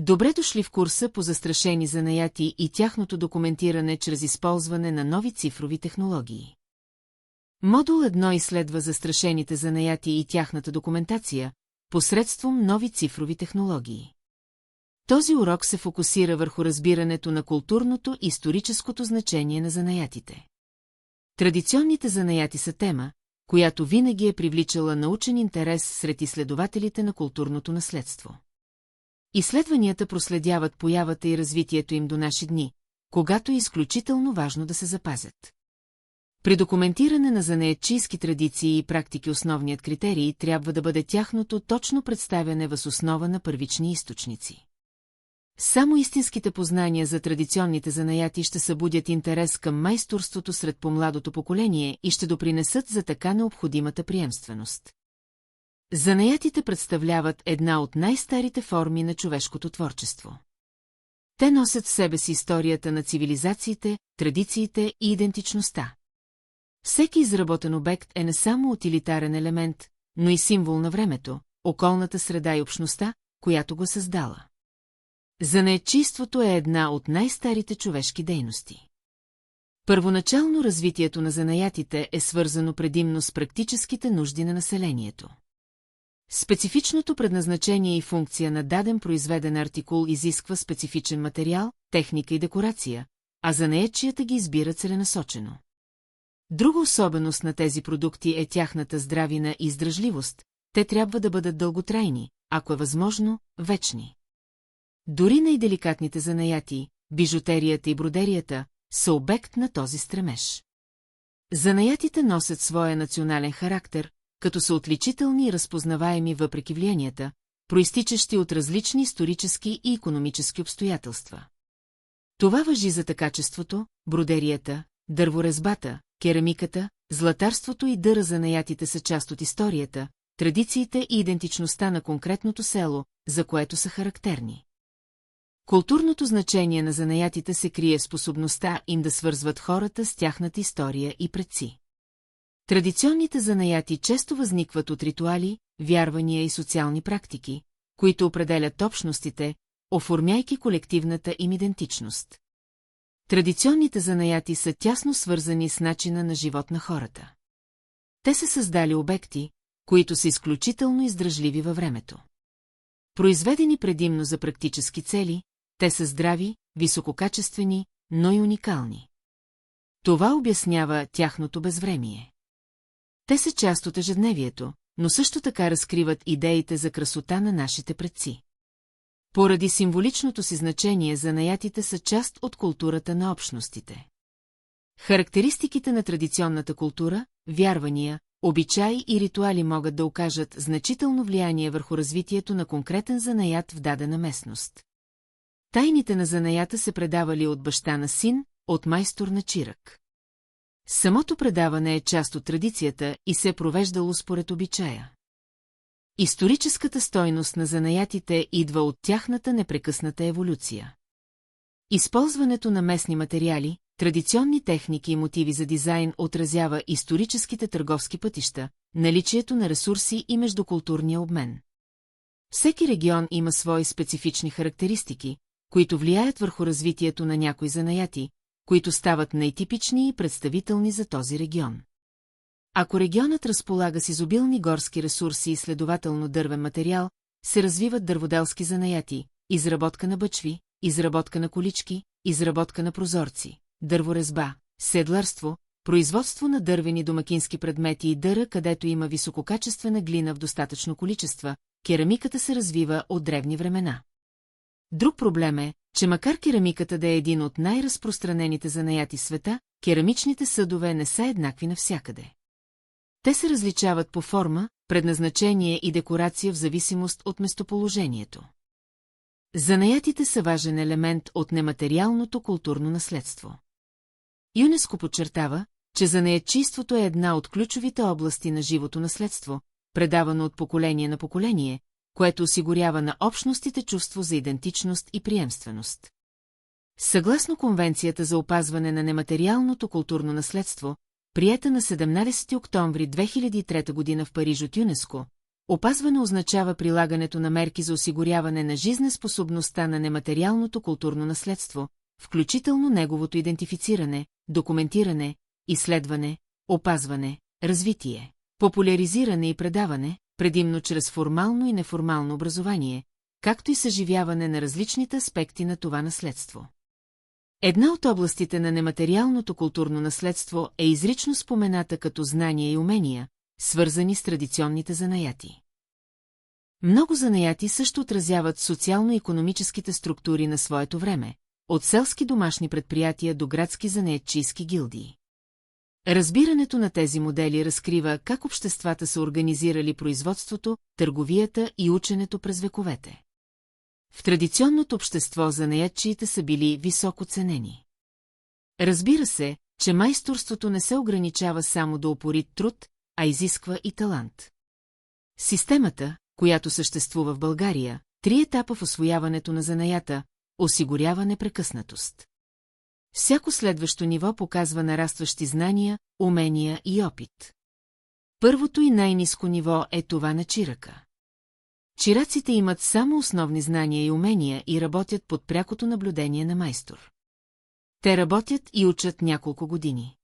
Добре дошли в курса по застрашени занаяти и тяхното документиране чрез използване на нови цифрови технологии. Модул 1 изследва застрашените занаяти и тяхната документация посредством нови цифрови технологии. Този урок се фокусира върху разбирането на културното и историческото значение на занаятите. Традиционните занаяти са тема, която винаги е привличала научен интерес сред изследователите на културното наследство. Изследванията проследяват появата и развитието им до наши дни, когато е изключително важно да се запазят. При документиране на занаятчийски традиции и практики основният критерий трябва да бъде тяхното точно представяне въз основа на първични източници. Само истинските познания за традиционните занаяти ще събудят интерес към майсторството сред по-младото поколение и ще допринесат за така необходимата приемственост. Занаятите представляват една от най-старите форми на човешкото творчество. Те носят в себе си историята на цивилизациите, традициите и идентичността. Всеки изработен обект е не само утилитарен елемент, но и символ на времето, околната среда и общността, която го създала. Занаятчийството е една от най-старите човешки дейности. Първоначално развитието на занаятите е свързано предимно с практическите нужди на населението. Специфичното предназначение и функция на даден произведен артикул изисква специфичен материал, техника и декорация, а занаятчията ги избира целенасочено. Друга особеност на тези продукти е тяхната здравина и издръжливост, те трябва да бъдат дълготрайни, ако е възможно, вечни. Дори най-деликатните занаяти, бижутерията и бродерията, са обект на този стремеж. Занаятите носят своя национален характер, като са отличителни и разпознаваеми въпреки влиянията, проистичащи от различни исторически и икономически обстоятелства. Това важи за тъкачеството, бродерията, дърворезбата, керамиката, златарството и дъра. Занаятите са част от историята, традициите и идентичността на конкретното село, за което са характерни. Културното значение на занаятите се крие в способността им да свързват хората с тяхната история и предци. Традиционните занаяти често възникват от ритуали, вярвания и социални практики, които определят общностите, оформяйки колективната им идентичност. Традиционните занаяти са тясно свързани с начина на живот на хората. Те са създали обекти, които са изключително издръжливи във времето. Произведени предимно за практически цели, те са здрави, висококачествени, но и уникални. Това обяснява тяхното безвремие. Те са част от ежедневието, но също така разкриват идеите за красота на нашите предци. Поради символичното си значение занаятите са част от културата на общностите. Характеристиките на традиционната култура, вярвания, обичаи и ритуали могат да окажат значително влияние върху развитието на конкретен занаят в дадена местност. Тайните на занаята се предавали от баща на син, от майстор на чирак. Самото предаване е част от традицията и се е провеждало според обичая. Историческата стойност на занаятите идва от тяхната непрекъсната еволюция. Използването на местни материали, традиционни техники и мотиви за дизайн отразява историческите търговски пътища, наличието на ресурси и междукултурния обмен. Всеки регион има свои специфични характеристики, които влияят върху развитието на някои занаяти, които стават най-типични и представителни за този регион. Ако регионът разполага с изобилни горски ресурси и следователно дървен материал, се развиват дърводелски занаяти, изработка на бъчви, изработка на колички, изработка на прозорци, дърворезба, седларство, производство на дървени домакински предмети и дъра, където има висококачествена глина в достатъчно количества, керамиката се развива от древни времена. Друг проблем е, че макар керамиката да е един от най-разпространените занаяти в света, керамичните съдове не са еднакви навсякъде. Те се различават по форма, предназначение и декорация в зависимост от местоположението. Занаятите са важен елемент от нематериалното културно наследство. ЮНЕСКО подчертава, че занаятчийството е една от ключовите области на живото наследство, предавано от поколение на поколение, което осигурява на общностите чувство за идентичност и приемственост. Съгласно Конвенцията за опазване на нематериалното културно наследство, приета на 17 октомври 2003 г. в Париж от ЮНЕСКО, Опазване означава прилагането на мерки за осигуряване на жизнеспособността на нематериалното културно наследство, включително неговото идентифициране, документиране, изследване, опазване, развитие, популяризиране и предаване, предимно чрез формално и неформално образование, както и съживяване на различните аспекти на това наследство. Една от областите на нематериалното културно наследство е изрично спомената като знания и умения, свързани с традиционните занаяти. Много занаяти също отразяват социално-икономическите структури на своето време, от селски домашни предприятия до градски занаятчийски гилдии. Разбирането на тези модели разкрива как обществата са организирали производството, търговията и ученето през вековете. В традиционното общество занаятчиите са били високо ценени. Разбира се, че майсторството не се ограничава само до упорит труд, а изисква и талант. Системата, която съществува в България, 3 етапа в усвояването на занаята, осигурява непрекъснатост. Всяко следващо ниво показва нарастващи знания, умения и опит. Първото и най-ниско ниво е това на чирака. Чираците имат само основни знания и умения и работят под прякото наблюдение на майстор. Те работят и учат няколко години.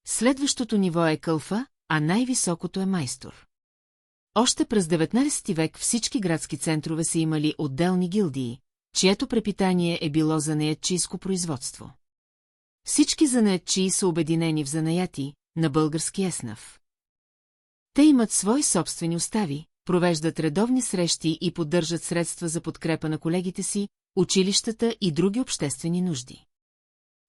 Следващото ниво е кълфа, а най-високото е майстор. Още през 19 век всички градски центрове са имали отделни гилдии, чието препитание е било занаятчийско производство. Всички занаятчии са обединени в занаяти, на български еснав. Те имат свои собствени устави, провеждат редовни срещи и поддържат средства за подкрепа на колегите си, училищата и други обществени нужди.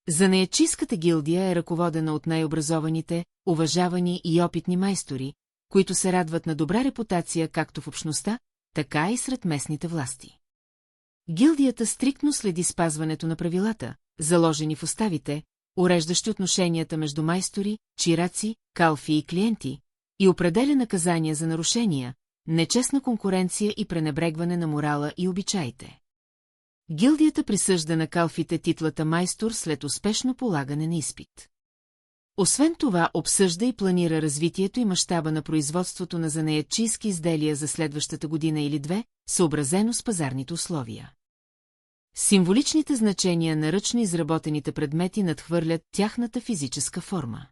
Занаятчийската гилдия е ръководена от най-образованите, уважавани и опитни майстори, които се радват на добра репутация както в общността, така и сред местните власти. Гилдията стриктно следи спазването на правилата, заложени в уставите, уреждащи отношенията между майстори, чираци, калфи и клиенти, и определя наказания за нарушения, нечестна конкуренция и пренебрегване на морала и обичаите. Гилдията присъжда на калфите титлата майстор след успешно полагане на изпит. Освен това, обсъжда и планира развитието и мащаба на производството на занаятчийски изделия за следващата година или две, съобразено с пазарните условия. Символичните значения на ръчно изработените предмети надхвърлят тяхната физическа форма.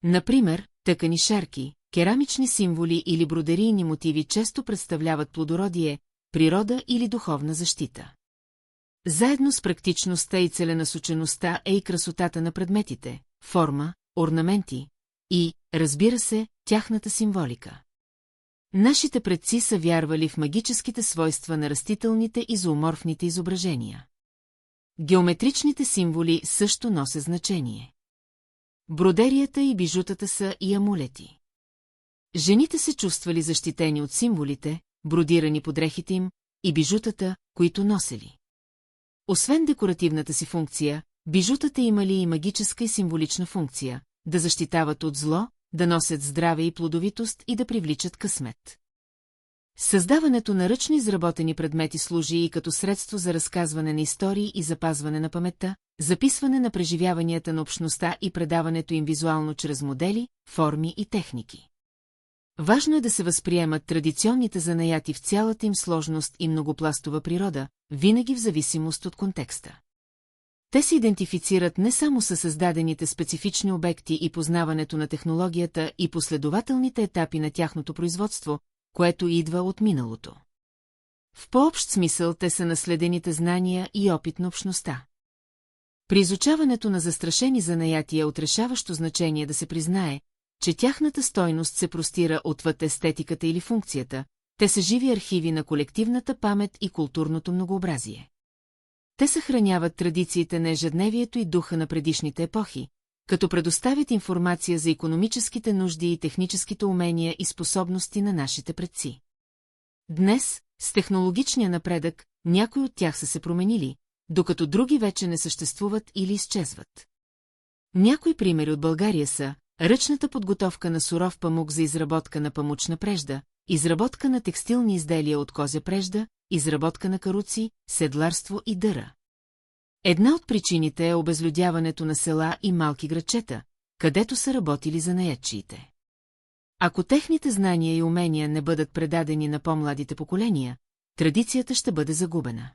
Например, тъкани шарки, керамични символи или бродерийни мотиви често представляват плодородие, природа или духовна защита. Заедно с практичността и целенасочеността е и красотата на предметите, форма, орнаменти и, разбира се, тяхната символика. Нашите предци са вярвали в магическите свойства на растителните и зооморфните изображения. Геометричните символи също носят значение. Бродерията и бижутата са и амулети. Жените се чувствали защитени от символите, бродирани по дрехите им, и бижутата, които носели. Освен декоративната си функция, бижутата имали и магическа и символична функция – да защитават от зло, да носят здраве и плодовитост и да привличат късмет. Създаването на ръчно изработени предмети служи и като средство за разказване на истории и запазване на паметта, записване на преживяванията на общността и предаването им визуално чрез модели, форми и техники. Важно е да се възприемат традиционните занаяти в цялата им сложност и многопластова природа, винаги в зависимост от контекста. Те се идентифицират не само със създадените специфични обекти и познаването на технологията и последователните етапи на тяхното производство, което идва от миналото. В по-общ смисъл те са наследените знания и опит на общността. При изучаването на застрашени занаяти е от решаващо значение да се признае, че тяхната стойност се простира отвъд естетиката или функцията, те са живи архиви на колективната памет и културното многообразие. Те съхраняват традициите на ежедневието и духа на предишните епохи, като предоставят информация за икономическите нужди и техническите умения и способности на нашите предци. Днес, с технологичния напредък, някои от тях са се променили, докато други вече не съществуват или изчезват. Някои примери от България са ръчната подготовка на суров памук за изработка на памучна прежда, изработка на текстилни изделия от козя прежда, изработка на каруци, седларство и дъра. Една от причините е обезлюдяването на села и малки градчета, където са работили занаятчиите. Ако техните знания и умения не бъдат предадени на по-младите поколения, традицията ще бъде загубена.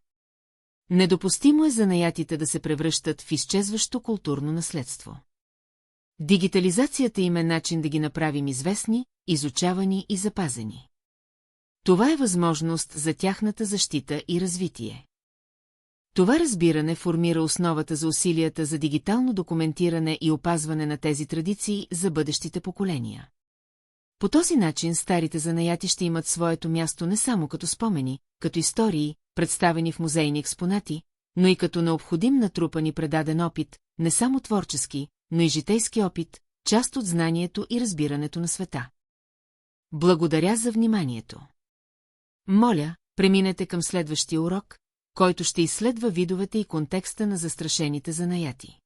Недопустимо е занаятите да се превръщат в изчезващо културно наследство. Дигитализацията им е начин да ги направим известни, изучавани и запазени. Това е възможност за тяхната защита и развитие. Това разбиране формира основата за усилията за дигитално документиране и опазване на тези традиции за бъдещите поколения. По този начин старите занаяти ще имат своето място не само като спомени, като истории, представени в музейни експонати, но и като необходим натрупан и предаден опит, не само творчески, но и житейски опит, част от знанието и разбирането на света. Благодаря за вниманието. Моля, преминете към следващия урок, който ще изследва видовете и контекста на застрашените занаяти.